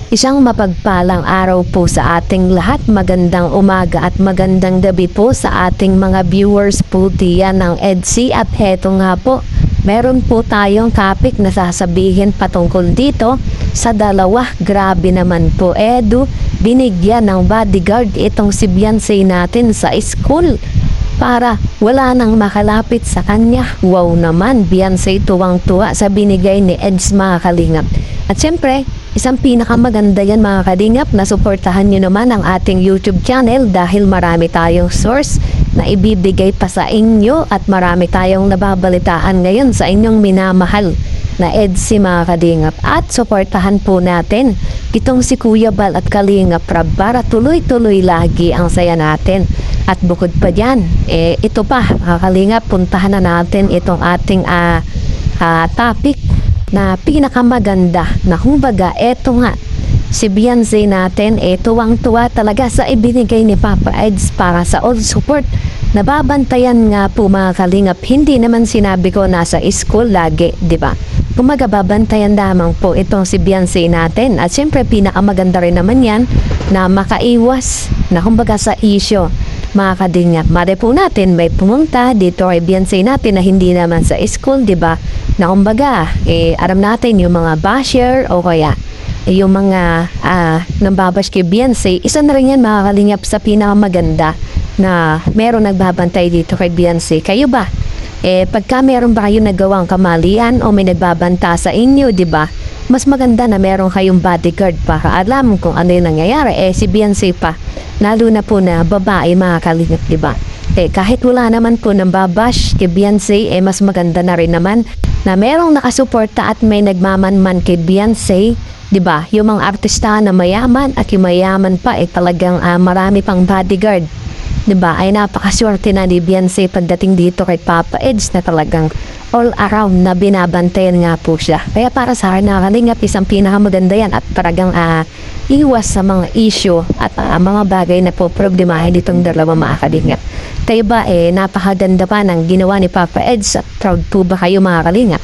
Isang mapagpalang araw po sa ating lahat. Magandang umaga at magandang gabi po sa ating mga viewers po diyan ng EDSI. At heto nga po, meron po tayong topic na sasabihin patungkol dito sa dalawa. Grabe naman po, Edu, binigyan ng bodyguard itong si Beyonce natin sa school para wala nang makalapit sa kanya. Wow naman, Beyonce tuwang-tuwa sa binigay ni Eds, mga kalingap. At syempre, isang pinakamaganda yan, mga kalingap, na suportahan nyo naman ang ating YouTube channel dahil marami tayong source na ibibigay pa sa inyo at marami tayong nababalitaan ngayon sa inyong minamahal na EDSI, mga kalingap. At suportahan po natin itong si Kuya Bal at Kalingap Rab para tuloy-tuloy lagi ang saya natin. At bukod pa dyan, ito pa, mga kalingap, puntahan na natin itong ating topic na pinakamaganda na humbaga, eto nga, si Beyonce natin, tuwang-tuwa talaga sa ibinigay ni Papa Eds para sa all support. Nababantayan nga po, mga kalingap, hindi naman sinabi ko nasa school lagi, di ba? Kumaga babantayan lamang po itong si Beyonce natin. At syempre pinakamaganda rin naman yan na makaiwas na kumbaga sa issue, mga kalingap. Mare po natin may pumunta dito kay Beyonce natin na hindi naman sa school, di ba? Na kumbaga, aram natin yung mga basher o kaya yung mga nambabash kay Beyonce. Isa na rin yan, mga kalingap, sa pinakamaganda na meron nagbabantay dito kay Beyonce. Kayo ba? Pagka meron ba kayo nagawang kamalian o may nagbabanta sa inyo, di ba? Mas maganda na meron kayong bodyguard para alam kung ano yung nangyayari. Si Beyonce pa, lalo na po na babae, mga kalingap, di ba? Kahit wala naman po ng babash kay Beyonce, mas maganda na rin naman na merong nakasuporta at may nagmamanman kay Beyonce, di ba? Yung mga artista na mayaman at yung mayaman pa, talagang marami pang bodyguard, di ba? Ay napakaswerte na ni Beyonce pagdating dito kay Papa Eds na talagang all around na binabantayan nga po siya. Kaya para sa akin, na kalingap, isang pinakamaganda yan at talagang iwas sa mga issue at mga bagay na po problemahin ditong dalawa, mga kalingap. Tayo ba, napakaganda pa ng ginawa ni Papa Eds at proud po ba kayo, mga kalingap?